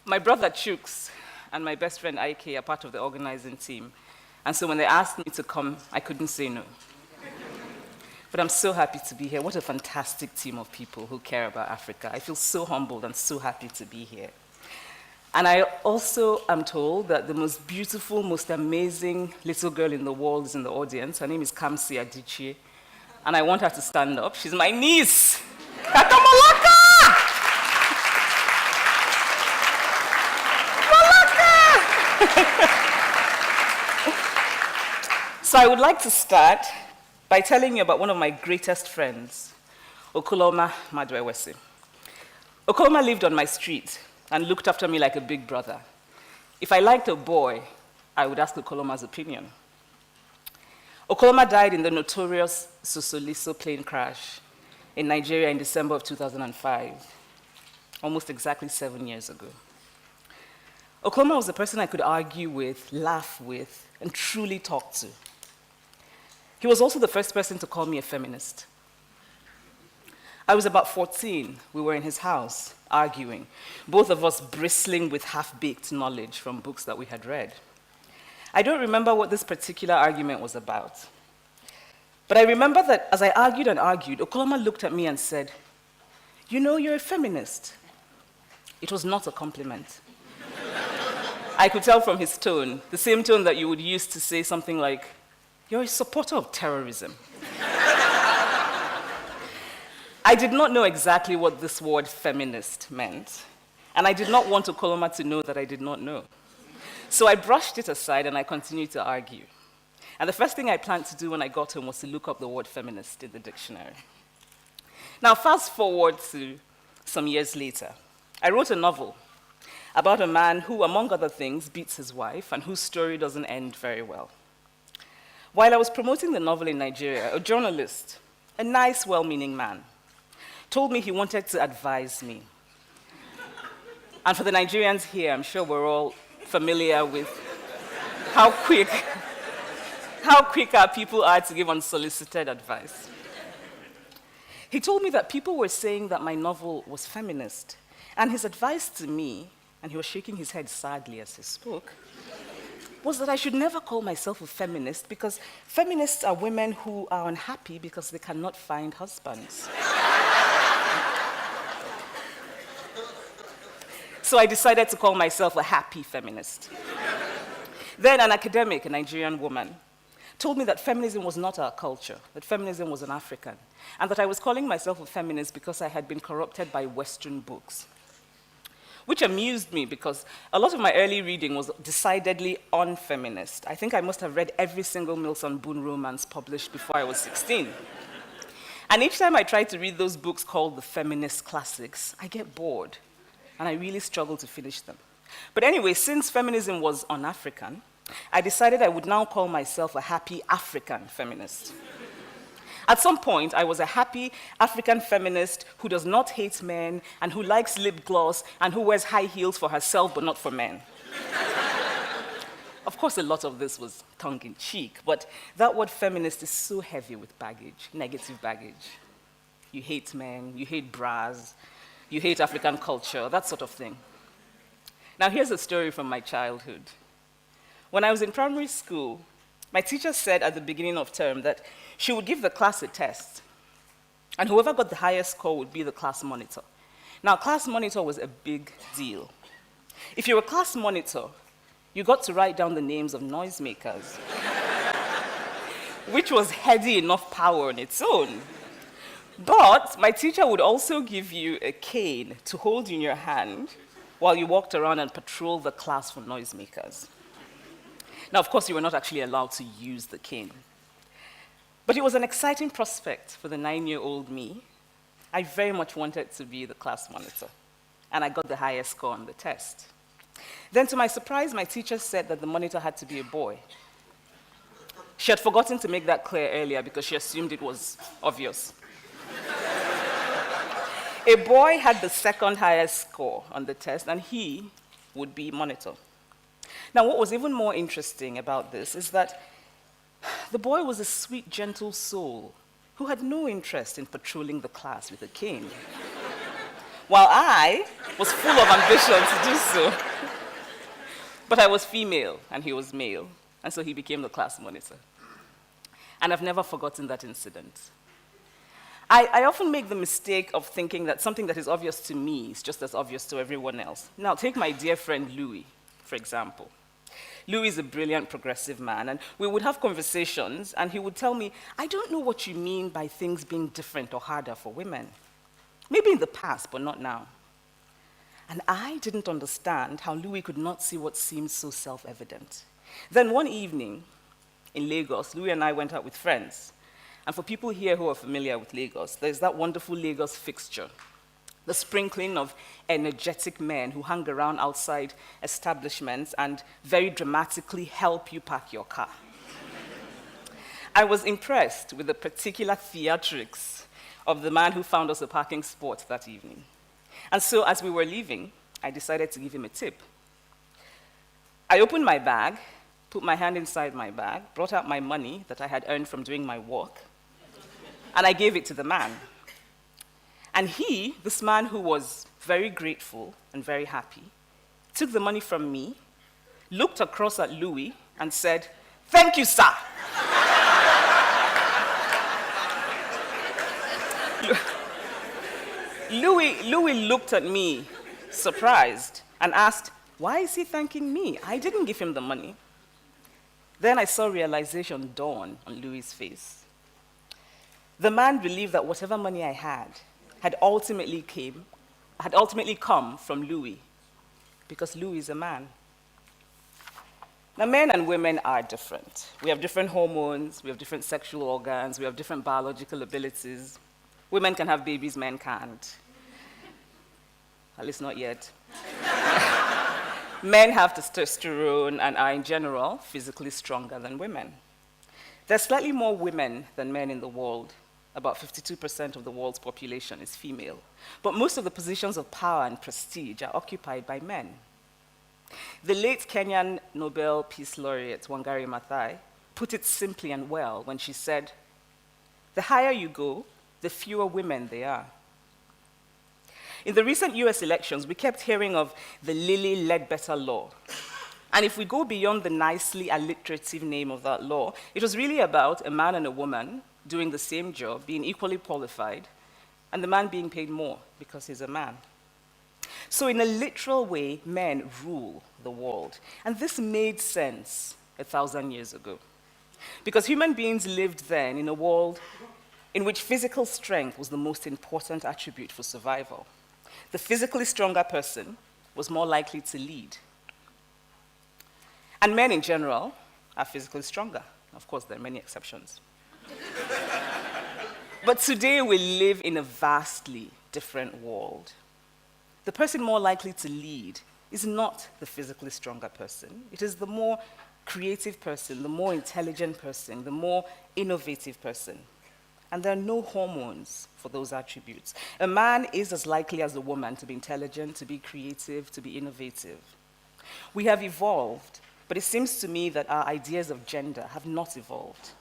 My brother Chooks and my best friend Ike are part of the organizing team. And so when they asked me to come, I couldn't say no. But I'm so happy to be here. What a fantastic team of people who care about Africa. I feel so humbled and so happy to be here. And I also am told that the most beautiful, most amazing little girl in the world is in the audience. Her name is Chimamanda Adichie. And I want her to stand up. She's my niece. Katamalaka! So I would like to start by telling you about one of my greatest friends, Okoloma Madwewesi. Okoloma lived on my street and looked after me like a big brother. If I liked a boy, I would ask Okoloma's opinion. Okoloma died in the notorious Sosoliso plane crash in Nigeria in December of 2005, almost exactly 7 years ago. Okoloma was a person I could argue with, laugh with, and truly talk to. He was also the first person to call me a feminist. I was about 14. We were in his house, arguing, both of us bristling with half-baked knowledge from books that we had read. I don't remember what this particular argument was about. But I remember that as I argued and argued, Okoloma looked at me and said, "You know, you're a feminist." It was not a compliment. I could tell from his tone, the same tone that you would use to say something like, "You're a supporter of terrorism." I did not know exactly what this word feminist meant, and I did not want Okoloma to know that I did not know. So I brushed it aside and I continued to argue. And the first thing I planned to do when I got home was to look up the word feminist in the dictionary. Now, fast forward to some years later. I wrote a novel about a man who, among other things, beats his wife and whose story doesn't end very well. While I was promoting the novel in Nigeria, a journalist, a nice, well-meaning man, told me he wanted to advise me. And for the Nigerians here, I'm sure we're all familiar with how quick our people are to give unsolicited advice. He told me that people were saying that my novel was feminist, and his advice to me, and he was shaking his head sadly as he spoke, was that I should never call myself a feminist because feminists are women who are unhappy because they cannot find husbands. So I decided to call myself a happy feminist. Then an academic, a Nigerian woman, told me that feminism was not our culture, that feminism was an African, and that I was calling myself a feminist because I had been corrupted by Western books. Which amused me because a lot of my early reading was decidedly unfeminist. I think I must have read every single Milton Boone romance published before I was 16. And each time I try to read those books called the feminist classics, I get bored, and I really struggle to finish them. But anyway, since feminism was un-African, I decided I would now call myself a happy African feminist. At some point, I was a happy African feminist who does not hate men and who likes lip gloss and who wears high heels for herself but not for men. Of course, a lot of this was tongue-in-cheek, but that word feminist is so heavy with baggage, negative baggage. You hate men, you hate bras, you hate African culture, that sort of thing. Now, here's a story from my childhood. When I was in primary school, my teacher said at the beginning of term that she would give the class a test, and whoever got the highest score would be the class monitor. Now, class monitor was a big deal. If you were a class monitor, you got to write down the names of noisemakers, which was heady enough power on its own. But my teacher would also give you a cane to hold in your hand while you walked around and patrolled the class for noisemakers. Now, of course, you were not actually allowed to use the cane. But it was an exciting prospect for the 9-year-old me. I very much wanted to be the class monitor, and I got the highest score on the test. Then, to my surprise, my teacher said that the monitor had to be a boy. She had forgotten to make that clear earlier because she assumed it was obvious. A boy had the second highest score on the test, and he would be monitor. Now, what was even more interesting about this is that the boy was a sweet, gentle soul who had no interest in patrolling the class with a cane. while I was full of ambition to do so. But I was female, and he was male, and so he became the class monitor. And I've never forgotten that incident. I often make the mistake of thinking that something that is obvious to me is just as obvious to everyone else. Now, take my dear friend Louis, for example. Louis is a brilliant progressive man, and we would have conversations, and he would tell me, I don't know what you mean by things being different or harder for women. Maybe in the past, but not now. And I didn't understand how Louis could not see what seemed so self-evident. Then one evening in Lagos, Louis and I went out with friends. And for people here who are familiar with Lagos, there's that wonderful Lagos fixture, the sprinkling of energetic men who hang around outside establishments and very dramatically help you park your car. I was impressed with the particular theatrics of the man who found us a parking spot that evening. And so as we were leaving, I decided to give him a tip. I opened my bag, put my hand inside my bag, brought out my money that I had earned from doing my work, and I gave it to the man. And he, this man who was very grateful and very happy, took the money from me, looked across at Louis, and said, "Thank you, sir." Louis looked at me, surprised, and asked, "Why is he thanking me? I didn't give him the money." Then I saw realization dawn on Louis' face. The man believed that whatever money I had ultimately come from Louis, because Louis is a man. Now, men and women are different. We have different hormones, we have different sexual organs, we have different biological abilities. Women can have babies, men can't. At least not yet. Men have testosterone and are, in general, physically stronger than women. There's slightly more women than men in the world. About 52% of the world's population is female. But most of the positions of power and prestige are occupied by men. The late Kenyan Nobel Peace Laureate, Wangari Maathai, put it simply and well when she said, "The higher you go, the fewer women there are." In the recent US elections, we kept hearing of the Lilly Ledbetter Law. And if we go beyond the nicely alliterative name of that law, it was really about a man and a woman doing the same job, being equally qualified, and the man being paid more because he's a man. So in a literal way, men rule the world. And this made sense 1,000 years ago. Because human beings lived then in a world in which physical strength was the most important attribute for survival. The physically stronger person was more likely to lead. And men in general are physically stronger. Of course, there are many exceptions. But today we live in a vastly different world. The person more likely to lead is not the physically stronger person. It is the more creative person, the more intelligent person, the more innovative person. And there are no hormones for those attributes. A man is as likely as a woman to be intelligent, to be creative, to be innovative. We have evolved, but it seems to me that our ideas of gender have not evolved.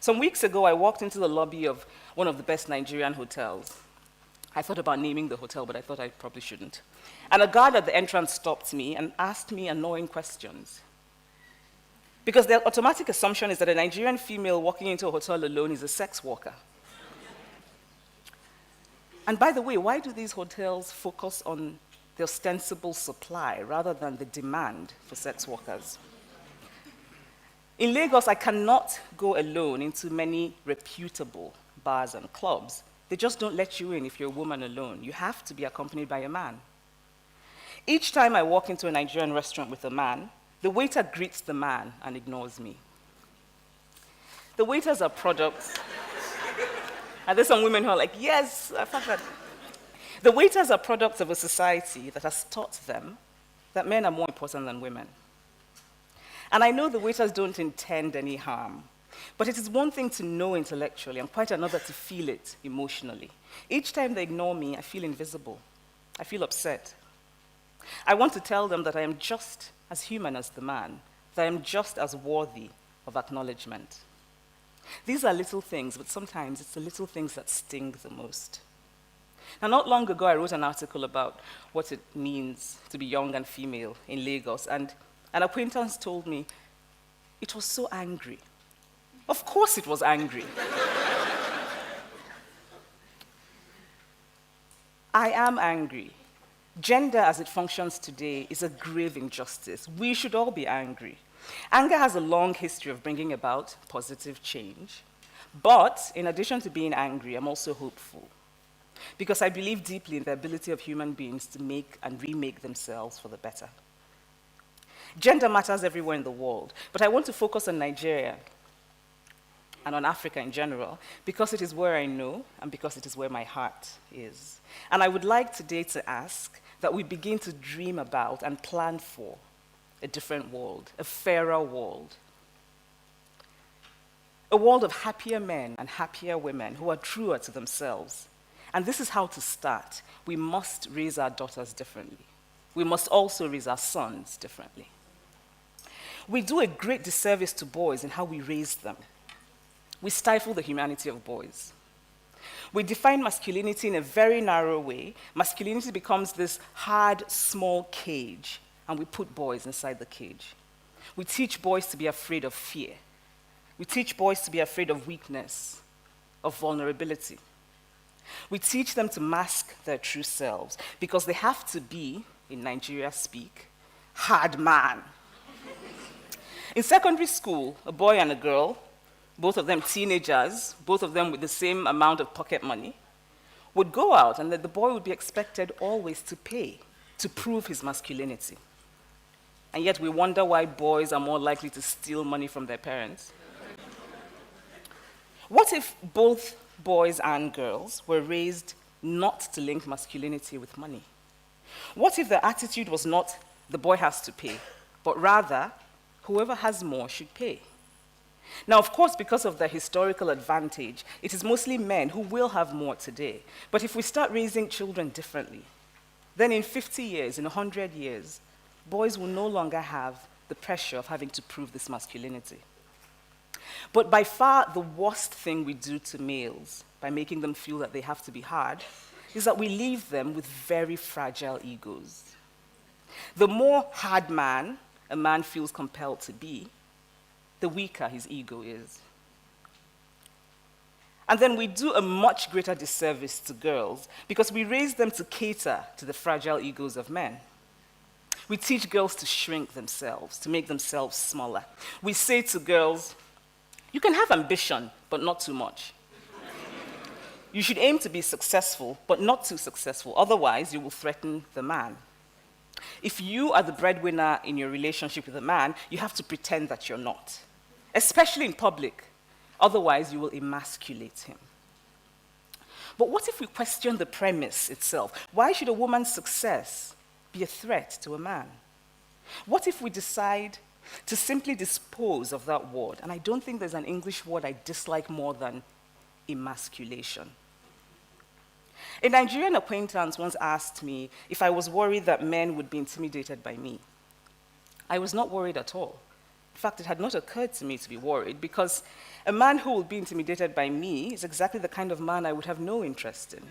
Some weeks ago, I walked into the lobby of one of the best Nigerian hotels. I thought about naming the hotel, but I thought I probably shouldn't. And a guard at the entrance stopped me and asked me annoying questions. Because the automatic assumption is that a Nigerian female walking into a hotel alone is a sex worker. And by the way, why do these hotels focus on the ostensible supply rather than the demand for sex workers? In Lagos, I cannot go alone into many reputable bars and clubs. They just don't let you in if you're a woman alone. You have to be accompanied by a man. Each time I walk into a Nigerian restaurant with a man, the waiter greets the man and ignores me. The waiters are products. And there's some women who are like, yes, I thought that. The waiters are products of a society that has taught them that men are more important than women. And I know the waiters don't intend any harm, but it is one thing to know intellectually and quite another to feel it emotionally. Each time they ignore me, I feel invisible. I feel upset. I want to tell them that I am just as human as the man, that I am just as worthy of acknowledgement. These are little things, but sometimes it's the little things that sting the most. Now, not long ago, I wrote an article about what it means to be young and female in Lagos, and an acquaintance told me, it was so angry. Of course it was angry. I am angry. Gender as it functions today is a grave injustice. We should all be angry. Anger has a long history of bringing about positive change. But in addition to being angry, I'm also hopeful, because I believe deeply in the ability of human beings to make and remake themselves for the better. Gender matters everywhere in the world, but I want to focus on Nigeria and on Africa in general, because it is where I know and because it is where my heart is. And I would like today to ask that we begin to dream about and plan for a different world, a fairer world. A world of happier men and happier women who are truer to themselves. And this is how to start. We must raise our daughters differently. We must also raise our sons differently. We do a great disservice to boys in how we raise them. We stifle the humanity of boys. We define masculinity in a very narrow way. Masculinity becomes this hard, small cage, and we put boys inside the cage. We teach boys to be afraid of fear. We teach boys to be afraid of weakness, of vulnerability. We teach them to mask their true selves because they have to be, in Nigeria speak, hard man. In secondary school, a boy and a girl, both of them teenagers, both of them with the same amount of pocket money, would go out and the boy would be expected always to pay to prove his masculinity. And yet we wonder why boys are more likely to steal money from their parents. What if both boys and girls were raised not to link masculinity with money? What if the attitude was not the boy has to pay, but rather whoever has more should pay? Now, of course, because of the historical advantage, it is mostly men who will have more today. But if we start raising children differently, then in 50 years, in 100 years, boys will no longer have the pressure of having to prove this masculinity. But by far the worst thing we do to males, by making them feel that they have to be hard, is that we leave them with very fragile egos. The more hard man a man feels compelled to be, the weaker his ego is. And then we do a much greater disservice to girls because we raise them to cater to the fragile egos of men. We teach girls to shrink themselves, to make themselves smaller. We say to girls, you can have ambition, but not too much. You should aim to be successful, but not too successful. Otherwise, you will threaten the man. If you are the breadwinner in your relationship with a man, you have to pretend that you're not, especially in public. Otherwise, you will emasculate him. But what if we question the premise itself? Why should a woman's success be a threat to a man? What if we decide to simply dispose of that word? And I don't think there's an English word I dislike more than emasculation. A Nigerian acquaintance once asked me if I was worried that men would be intimidated by me. I was not worried at all. In fact, it had not occurred to me to be worried because a man who will be intimidated by me is exactly the kind of man I would have no interest in.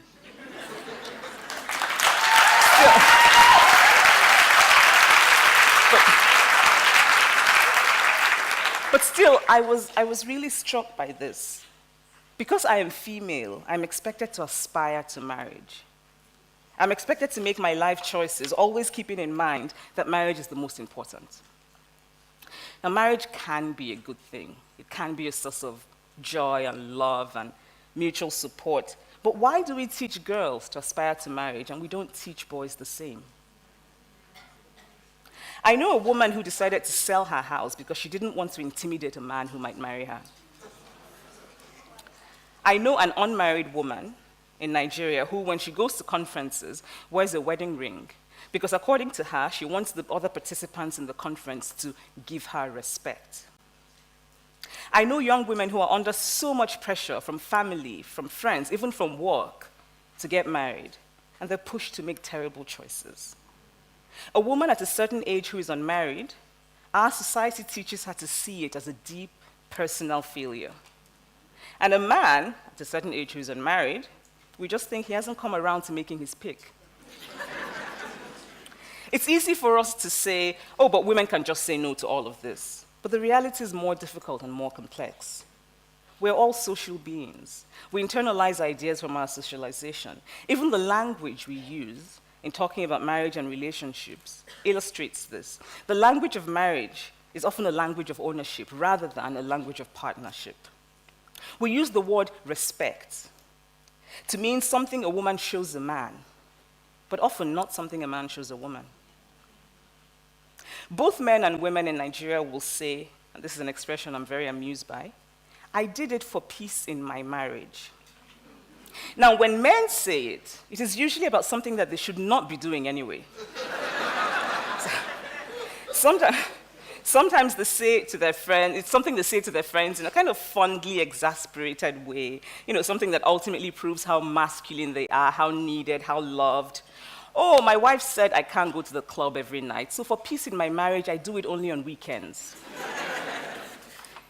But still, I was really struck by this. Because I am female, I'm expected to aspire to marriage. I'm expected to make my life choices, always keeping in mind that marriage is the most important. Now, marriage can be a good thing. It can be a source of joy and love and mutual support. But why do we teach girls to aspire to marriage and we don't teach boys the same? I know a woman who decided to sell her house because she didn't want to intimidate a man who might marry her. I know an unmarried woman in Nigeria who, when she goes to conferences, wears a wedding ring because, according to her, she wants the other participants in the conference to give her respect. I know young women who are under so much pressure from family, from friends, even from work, to get married, and they're pushed to make terrible choices. A woman at a certain age who is unmarried, our society teaches her to see it as a deep personal failure. And a man at a certain age who is unmarried We just think he hasn't come around to making his pick. It's easy for us to say, oh, but women can just say no to all of this. But the reality is more difficult and more complex. We're all social beings. We internalize ideas from our socialization. Even the language we use in talking about marriage and relationships illustrates this. The language of marriage is often a language of ownership rather than a language of partnership. We use the word respect to mean something a woman shows a man, but often not something a man shows a woman. Both men and women in Nigeria will say, and this is an expression I'm very amused by, I did it for peace in my marriage. Now, when men say it, it is usually about something that they should not be doing anyway. Sometimes they say it to their friends, it's something they say to their friends in a kind of fondly exasperated way, something that ultimately proves how masculine they are, how needed, how loved. Oh, my wife said I can't go to the club every night, so for peace in my marriage, I do it only on weekends.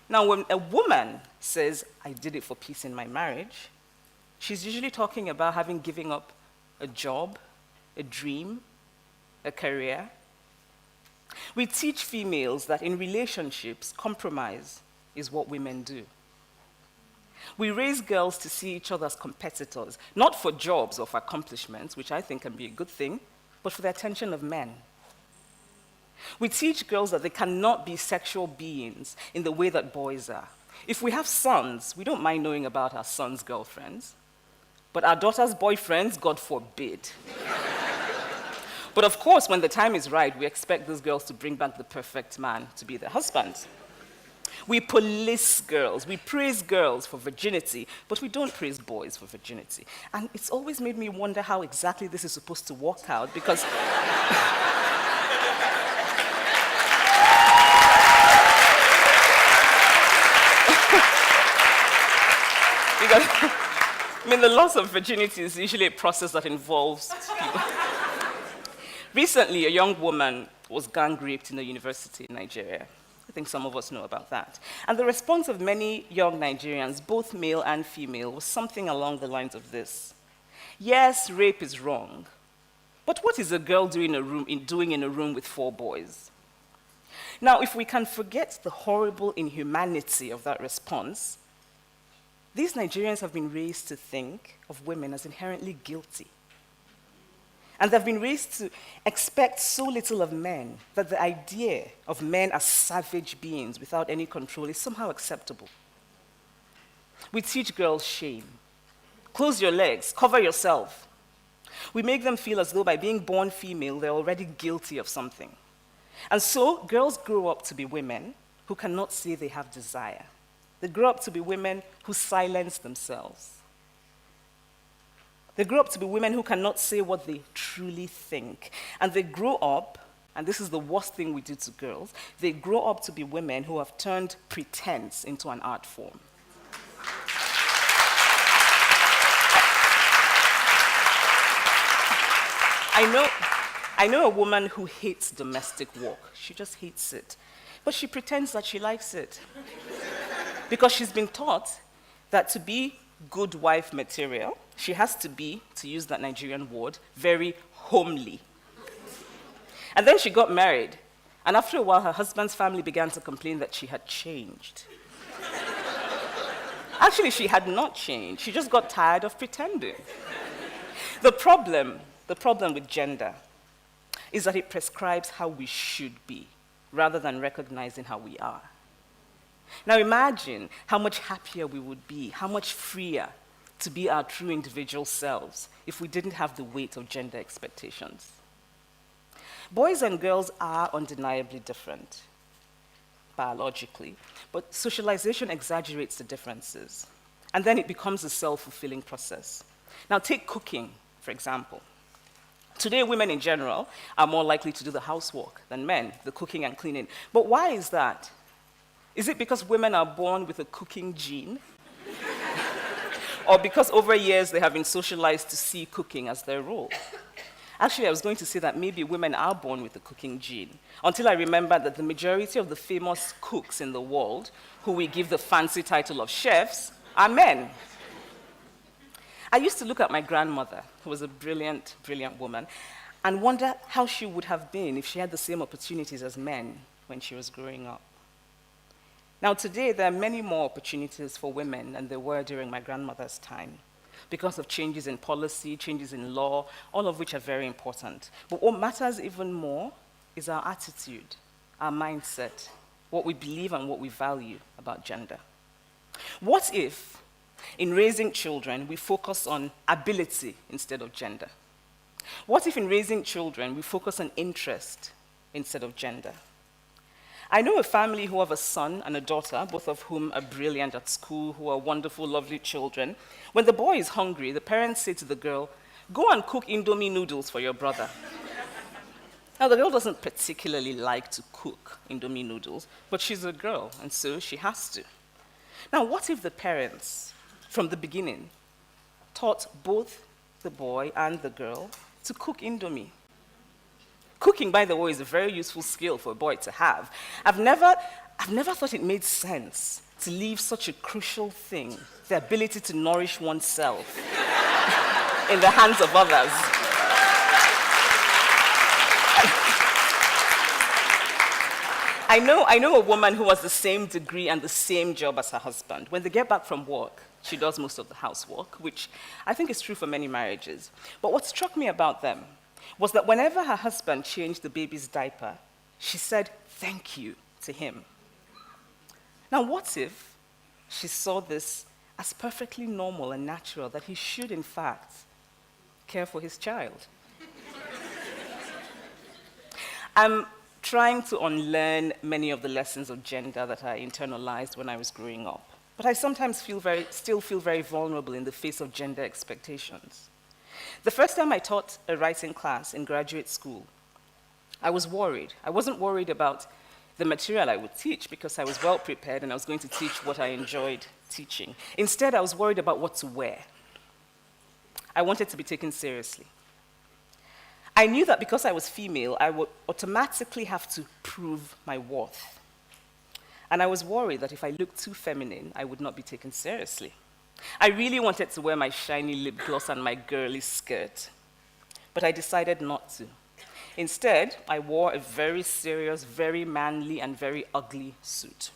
Now, when a woman says, I did it for peace in my marriage, she's usually talking about having given up a job, a dream, a career. We teach females that in relationships, compromise is what women do. We raise girls to see each other as competitors, not for jobs or for accomplishments, which I think can be a good thing, but for the attention of men. We teach girls that they cannot be sexual beings in the way that boys are. If we have sons, we don't mind knowing about our sons' girlfriends, but our daughters' boyfriends, God forbid. But of course, when the time is right, we expect those girls to bring back the perfect man to be their husband. We police girls, we praise girls for virginity, but we don't praise boys for virginity. And it's always made me wonder how exactly this is supposed to work out, because the loss of virginity is usually a process that involves people. Recently, a young woman was gang raped in a university in Nigeria. I think some of us know about that. And the response of many young Nigerians, both male and female, was something along the lines of this. Yes, rape is wrong, but what is a girl doing in a room with 4 boys? Now, if we can forget the horrible inhumanity of that response, these Nigerians have been raised to think of women as inherently guilty. And they've been raised to expect so little of men that the idea of men as savage beings without any control is somehow acceptable. We teach girls shame. Close your legs, cover yourself. We make them feel as though by being born female, they're already guilty of something. And so girls grow up to be women who cannot say they have desire. They grow up to be women who silence themselves. They grow up to be women who cannot say what they truly think. And they grow up, and this is the worst thing we do to girls, they grow up to be women who have turned pretense into an art form. I know a woman who hates domestic work. She just hates it. But she pretends that she likes it. Because she's been taught that to be good wife material, she has to be, to use that Nigerian word, very homely. And then she got married, and after a while, her husband's family began to complain that she had changed. Actually, she had not changed. She just got tired of pretending. The problem with gender is that it prescribes how we should be, rather than recognizing how we are. Now imagine how much happier we would be, how much freer to be our true individual selves if we didn't have the weight of gender expectations. Boys and girls are undeniably different, biologically, but socialization exaggerates the differences, and then it becomes a self-fulfilling process. Now take cooking, for example. Today, women in general are more likely to do the housework than men, the cooking and cleaning. But why is that? Is it because women are born with a cooking gene? Or because over years they have been socialized to see cooking as their role? Actually, I was going to say that maybe women are born with a cooking gene, until I remembered that the majority of the famous cooks in the world, who we give the fancy title of chefs, are men. I used to look at my grandmother, who was a brilliant, brilliant woman, and wonder how she would have been if she had the same opportunities as men when she was growing up. Now, today, there are many more opportunities for women than there were during my grandmother's time because of changes in policy, changes in law, all of which are very important. But what matters even more is our attitude, our mindset, what we believe and what we value about gender. What if, in raising children, we focus on ability instead of gender? What if in raising children, we focus on interest instead of gender? I know a family who have a son and a daughter, both of whom are brilliant at school, who are wonderful, lovely children. When the boy is hungry, the parents say to the girl, "Go and cook Indomie noodles for your brother." Now, the girl doesn't particularly like to cook Indomie noodles, but she's a girl, and so she has to. Now, what if the parents, from the beginning, taught both the boy and the girl to cook Indomie? Cooking, by the way, is a very useful skill for a boy to have. I've never thought it made sense to leave such a crucial thing, the ability to nourish oneself, in the hands of others. I know a woman who has the same degree and the same job as her husband. When they get back from work, she does most of the housework, which I think is true for many marriages. But what struck me about them was that whenever her husband changed the baby's diaper, she said thank you to him. Now, what if she saw this as perfectly normal and natural, that he should, in fact, care for his child? I'm trying to unlearn many of the lessons of gender that I internalized when I was growing up. But I sometimes still feel very vulnerable in the face of gender expectations. The first time I taught a writing class in graduate school, I was worried. I wasn't worried about the material I would teach because I was well prepared and I was going to teach what I enjoyed teaching. Instead, I was worried about what to wear. I wanted to be taken seriously. I knew that because I was female, I would automatically have to prove my worth. And I was worried that if I looked too feminine, I would not be taken seriously. I really wanted to wear my shiny lip gloss and my girly skirt, but I decided not to. Instead, I wore a very serious, very manly, and very ugly suit.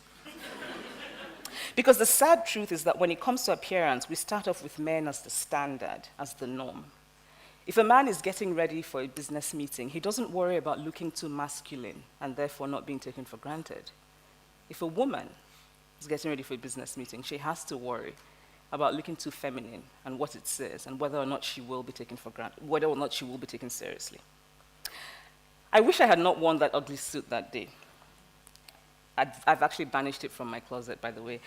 Because the sad truth is that when it comes to appearance, we start off with men as the standard, as the norm. If a man is getting ready for a business meeting, he doesn't worry about looking too masculine and therefore not being taken for granted. If a woman is getting ready for a business meeting, she has to worry about looking too feminine and what it says and whether or not she will be taken for granted, whether or not she will be taken seriously. I wish I had not worn that ugly suit that day. I've actually banished it from my closet, by the way.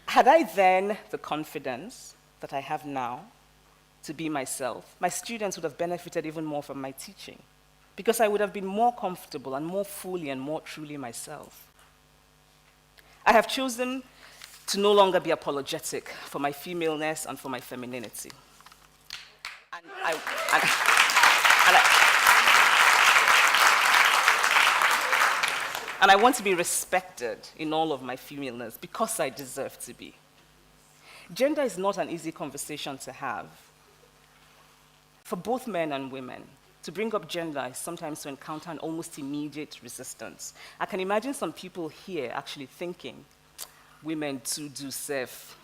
Had I then the confidence that I have now to be myself, my students would have benefited even more from my teaching because I would have been more comfortable and more fully and more truly myself. I have chosen to no longer be apologetic for my femaleness and for my femininity. And I want to be respected in all of my femaleness because I deserve to be. Gender is not an easy conversation to have. For both men and women, to bring up gender is sometimes to encounter an almost immediate resistance. I can imagine some people here actually thinking, women too do serve.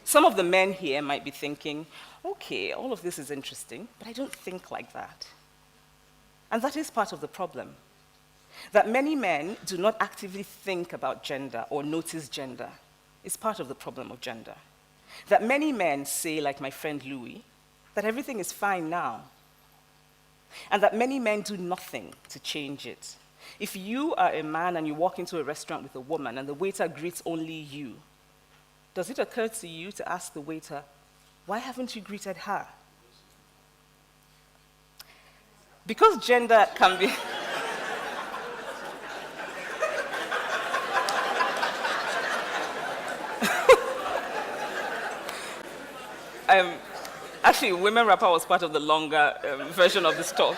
Some of the men here might be thinking, okay, all of this is interesting, but I don't think like that. And that is part of the problem. That many men do not actively think about gender or notice gender is part of the problem of gender. That many men say, like my friend Louis, that everything is fine now. And that many men do nothing to change it. If you are a man and you walk into a restaurant with a woman and the waiter greets only you, does it occur to you to ask the waiter, why haven't you greeted her? Because gender can be... Actually, Women Rapper was part of the longer version of this talk.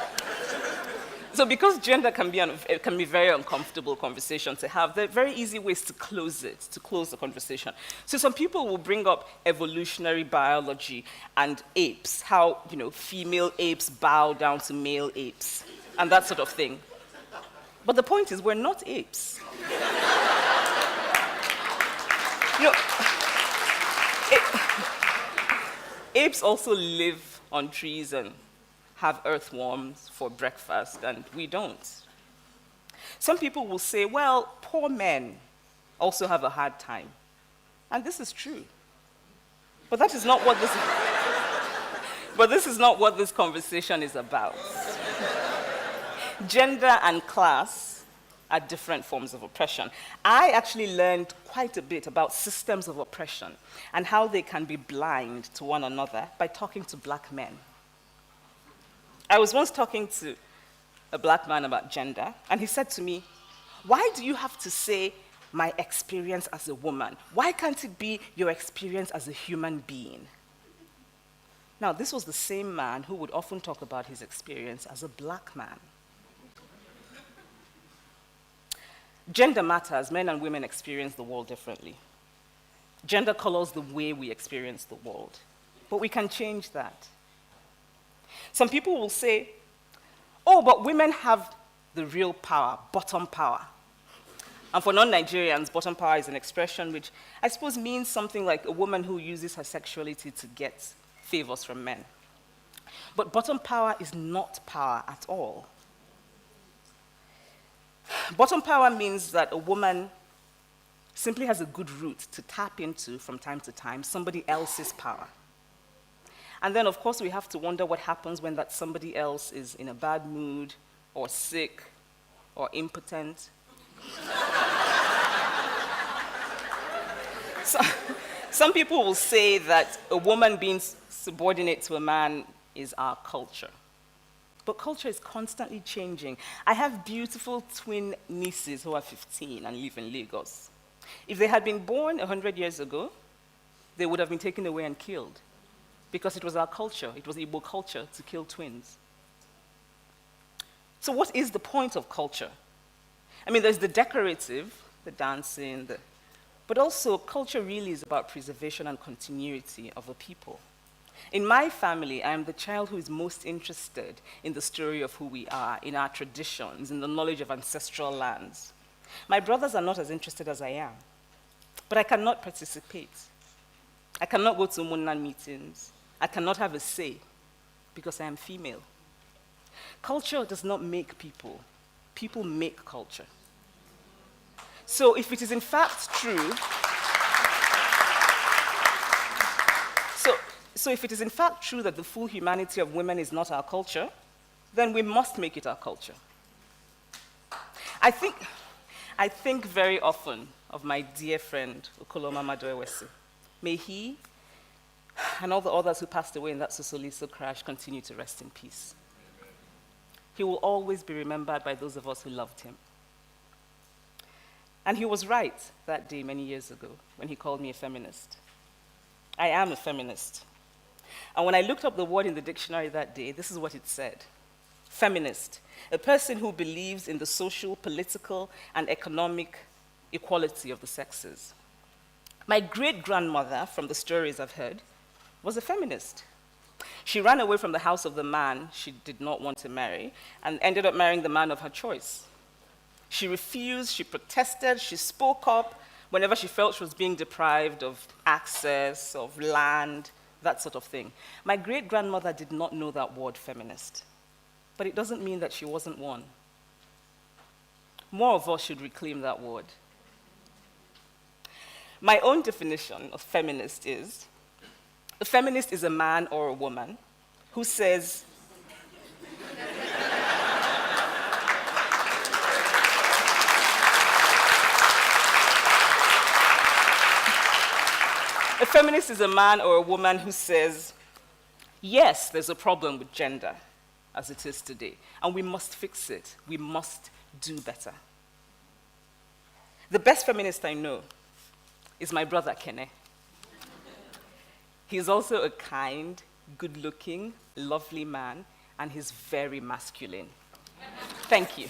So because gender it can be very uncomfortable conversation to have, there are very easy ways to close it, to close the conversation. So some people will bring up evolutionary biology and apes, how, female apes bow down to male apes, and that sort of thing. But the point is, we're not apes. Apes also live on trees and have earthworms for breakfast, and we don't. Some people will say, well, poor men also have a hard time. And this is true. But that is not what this But this is not what this conversation is about. Gender and class are different forms of oppression. I actually learned quite a bit about systems of oppression and how they can be blind to one another by talking to black men. I was once talking to a black man about gender, and he said to me, why do you have to say my experience as a woman? Why can't it be your experience as a human being? Now, this was the same man who would often talk about his experience as a black man. Gender matters. Men and women experience the world differently. Gender colors the way we experience the world. But we can change that. Some people will say, oh, but women have the real power, bottom power. And for non-Nigerians, bottom power is an expression which I suppose means something like a woman who uses her sexuality to get favors from men. But bottom power is not power at all. Bottom power means that a woman simply has a good route to tap into from time to time, somebody else's power. And then, of course, we have to wonder what happens when that somebody else is in a bad mood, or sick, or impotent. Some people will say that a woman being subordinate to a man is our culture. But culture is constantly changing. I have beautiful twin nieces who are 15 and live in Lagos. If they had been born 100 years ago, they would have been taken away and killed. Because it was our culture, it was Igbo culture to kill twins. So what is the point of culture? I mean, there's the decorative, the dancing, but also culture really is about preservation and continuity of a people. In my family, I am the child who is most interested in the story of who we are, in our traditions, in the knowledge of ancestral lands. My brothers are not as interested as I am, but I cannot participate. I cannot go to Munnan meetings. I cannot have a say because I am female. Culture does not make people. People make culture. So if it is in fact true, so if it is in fact true that the full humanity of women is not our culture, then we must make it our culture. I think very often of my dear friend, Ukoloma Madoewesi. May he and all the others who passed away in that Sosoliso crash continue to rest in peace. He will always be remembered by those of us who loved him. And he was right that day many years ago when he called me a feminist. I am a feminist. And when I looked up the word in the dictionary that day, this is what it said. Feminist, a person who believes in the social, political, and economic equality of the sexes. My great-grandmother, from the stories I've heard, was a feminist. She ran away from the house of the man she did not want to marry and ended up marrying the man of her choice. She refused, she protested, she spoke up whenever she felt she was being deprived of access, of land, that sort of thing. My great-grandmother did not know that word feminist, but it doesn't mean that she wasn't one. More of us should reclaim that word. My own definition of feminist is, a feminist is a man or a woman who says, a feminist is a man or a woman who says, yes, there's a problem with gender as it is today, and we must fix it. We must do better. The best feminist I know is my brother, Kene. He's also a kind, good-looking, lovely man, and he's very masculine. Thank you.